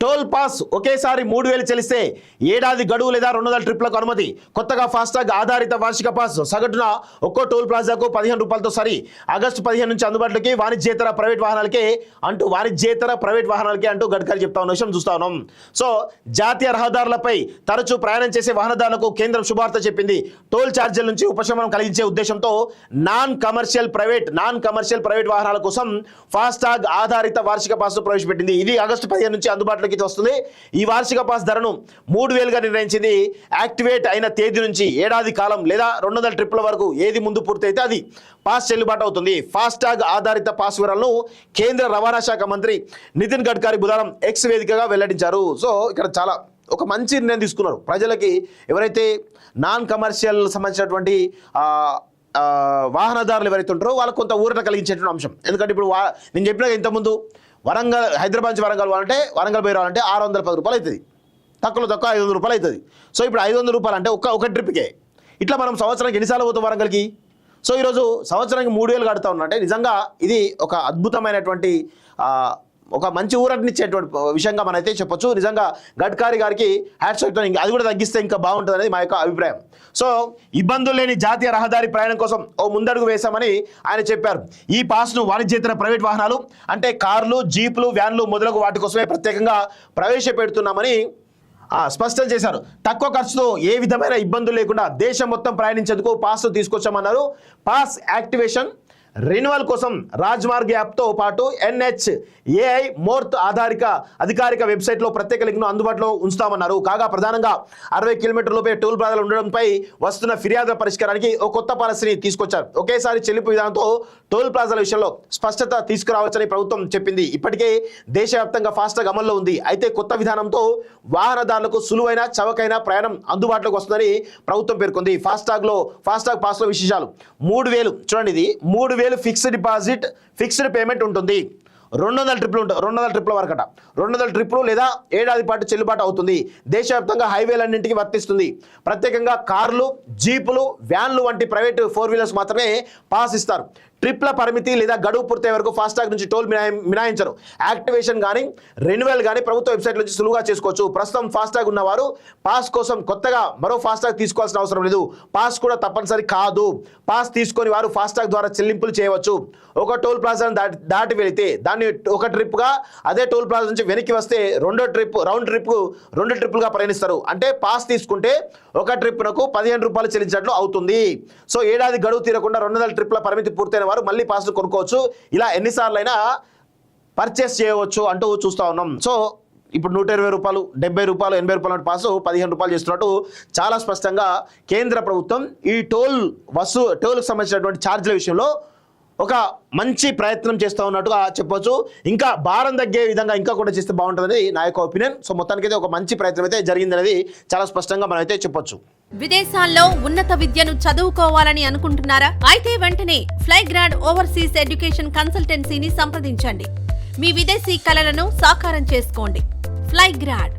Toll pass ఒకేసారి 3000 చెల్లిస్తే ఏడాది గడువు లేదా 200 ట్రిప్లకు అనుమతి. కొత్తగా ఫాస్టాగ్ ఆధారిత వార్షిక పాస్ సగటున ఒక్కో టోల్ ప్లాజాకు 15 రూపాయలతో సరి. ఆగస్టు 15 నుంచి అందుబాటులోకి వాణిజ్యేతర ప్రైవేట్ వాహనాలకే అంటూ గడ్కరీ చెప్తా ఉన్న విషయం చూస్తా ఉన్నాం. సో జాతీయ రహదారులపై తరచూ ప్రయాణం చేసే వాహనదారులకు కేంద్రం శుభార్త చెప్పింది. టోల్ ఛార్జీల నుంచి ఉపశమనం కలిగించే ఉద్దేశంతో నాన్ కమర్షియల్ ప్రైవేట్ వాహనాల కోసం ఫాస్టాగ్ ఆధారిత వార్షిక పాస్ ప్రవేశపెట్టింది. ఇది ఆగస్టు 15 నుంచి అందుబాటులోకి వస్తుంది. ఈ వార్షిక పాస్ ధరను 3000గా నిర్ణయించింది. యాక్టివేట్ అయిన తేదీ నుంచి ఏడాది కాలం లేదా 200 ట్రిప్ల వరకు ఏది ముందు పూర్తయితే అది పాస్ చెల్లుబాటు అవుతుంది. ఫాస్టాగ్ ఆధారిత పాస్ వివరాలను కేంద్ర రవాణా శాఖ మంత్రి నితిన్ గడ్కరీ బుధవారం ఎక్స్ వేదికగా వెల్లడించారు. సో ఇక్కడ చాలా ఒక మంచి నిర్ణయం తీసుకున్నారు. ప్రజలకి ఎవరైతే నాన్ కమర్షియల్ సంబంధించినటువంటి వాహనదారులు ఎవరైతే ఉంటారో వాళ్ళకు కొంత ఊరట కలిగించేటువంటి అంశం. ఎందుకంటే ఇప్పుడు నేను చెప్పిన ఇంతకుముందు హైదరాబాద్ నుంచి వరంగల్ పోయి రావాలంటే 610 రూపాయలు అవుతుంది. తక్కువ 500 రూపాయలు అవుతుంది. సో ఇప్పుడు 500 రూపాయలు అంటే ఒక ట్రిప్కే. ఇట్లా మనం సంవత్సరానికి ఎన్నిసార్లు పోతాం వరంగల్కి? సో ఈరోజు సంవత్సరానికి 3000 కడతా ఉన్నట్టే నిజంగా ఇది ఒక అద్భుతమైనటువంటి ఒక మంచి ఊరటనిచ్చేటువంటి విషయంగా మనమైతే చెప్పొచ్చు. నిజంగా గడ్కరీ గారికి హ్యాట్స్ ఆఫ్. అది కూడా తగ్గిస్తే ఇంకా బాగుంటుంది అనేది మా యొక్క అభిప్రాయం. సో ఇబ్బందులు లేని జాతీయ రహదారి ప్రయాణం కోసం ఓ ముందడుగు వేశామని ఆయన చెప్పారు. ఈ పాస్ను వాణిజ్యేతర ప్రైవేట్ వాహనాలు అంటే కార్లు, జీపులు, వ్యాన్లు మొదలగు వాటి కోసమే ప్రత్యేకంగా ప్రవేశపెడుతున్నామని స్పష్టం చేశారు. తక్కువ ఖర్చుతో ఏ విధమైన ఇబ్బందులు లేకుండా దేశం మొత్తం ప్రయాణించేందుకు పాస్ తీసుకొచ్చామన్నారు. పాస్ యాక్టివేషన్ రెన్యువల్ కోసం రాజ్మార్గ్ యాప్తో పాటు NHAI మోర్త్ అధికారిక వెబ్సైట్లో ప్రత్యేక లింక్ను అందుబాటులో ఉంచుతామన్నారు. కాగా ప్రధానంగా 60 కిలోమీటర్లపై టోల్ ప్లాజాలు ఉండడంపై వస్తున్న ఫిర్యాదుల పరిష్కారానికి ఓ కొత్త పాలసీని తీసుకొచ్చారు. ఒకేసారి చెల్లింపు విధానంతో టోల్ ప్లాజాల విషయంలో స్పష్టత తీసుకురావచ్చని ప్రభుత్వం చెప్పింది. ఇప్పటికే దేశవ్యాప్తంగా ఫాస్టాగ్ అమల్లో ఉంది. అయితే కొత్త విధానంతో వాహనదారులకు సులువైన చవకైన ప్రయాణం అందుబాటులోకి వస్తుందని ప్రభుత్వం పేర్కొంది. ఫాస్టాగ్ పాస్లో విశేషాలు 3000 చూడండి, ఇది 3000 ఫిక్స్డ్ డిపాజిట్, ఫిక్స్డ్ పేమెంట్ ఉంటుంది. 200 ట్రిప్ల వరకట. 200 ట్రిప్లు లేదా ఏడాది పాటు చెల్లుబాటు అవుతుంది. దేశవ్యాప్తంగా హైవేలన్నింటికి వర్తిస్తుంది. ప్రత్యేకంగా కార్లు, జీపులు, వ్యాన్లు వంటి ప్రైవేట్ 4 వీలర్స్ మాత్రమే పాస్ ఇస్తారు. ట్రిప్ల పరిమితి లేదా గడువు పూర్తయ్యే వరకు ఫాస్టాగ్ నుంచి టోల్ మినాయించరు. యాక్టివేషన్ కానీ రెన్యువల్ కానీ ప్రభుత్వ వెబ్సైట్ నుంచి సులువుగా చేసుకోవచ్చు. ప్రస్తుతం ఫాస్టాగ్ ఉన్నవారు పాస్ కోసం కొత్తగా మరో ఫాస్టాగ్ తీసుకోవాల్సిన అవసరం లేదు. పాస్ కూడా తప్పనిసరి కాదు. పాస్ తీసుకొని వారు ఫాస్టాగ్ ద్వారా చెల్లింపులు చేయవచ్చు. ఒక టోల్ ప్లాజాను దాటి వెళితే దాన్ని ఒక ట్రిప్గా, అదే టోల్ ప్లాజా నుంచి వెనక్కి వస్తే రౌండ్ ట్రిప్ 2 ట్రిప్పులుగా పరిగణిస్తారు. అంటే పాస్ తీసుకుంటే ఒక ట్రిప్కు 15 రూపాయలు చెల్లించినట్లు అవుతుంది. సో ఏడాది గడువు తీరకుండా 200 ట్రిప్ల పరిమితి పూర్తయిన వారు మళ్ళీ పాస్ కొనుక్కోవచ్చు. ఇలా ఎన్నిసార్లు అయినా పర్చేస్ చేయవచ్చు అంటూ చూస్తూ ఉన్నాం. సో ఇప్పుడు 120 రూపాయలు, 70 రూపాయలు, 80 రూపాయల పాసు 15 రూపాయలు చేస్తున్నట్టు చాలా స్పష్టంగా కేంద్ర ప్రభుత్వం ఈ టోల్కి సంబంధించినటువంటి ఛార్జీల విషయంలో ఒక మంచి ప్రయత్నం చేస్తూ ఉన్నట్టుగా చెప్పొచ్చు. ఇంకా భారం తగ్గే విధంగా ఇంకా కూడా చేస్తే బాగుంటుందని నా యొక్క ఒపీనియన్. సో మొత్తానికైతే ఒక మంచి ప్రయత్నం అయితే జరిగిందనేది చాలా స్పష్టంగా మనం అయితే చెప్పొచ్చు. విదేశాల్లో ఉన్నత విద్యను చదువుకోవాలని అనుకుంటున్నారా? అయితే వెంటనే ఫ్లైగ్రాడ్ ఓవర్సీస్ ఎడ్యుకేషన్ కన్సల్టెన్సీని సంప్రదించండి. మీ విదేశీ కలలను సాకారం చేసుకోండి. ఫ్లైగ్రాడ్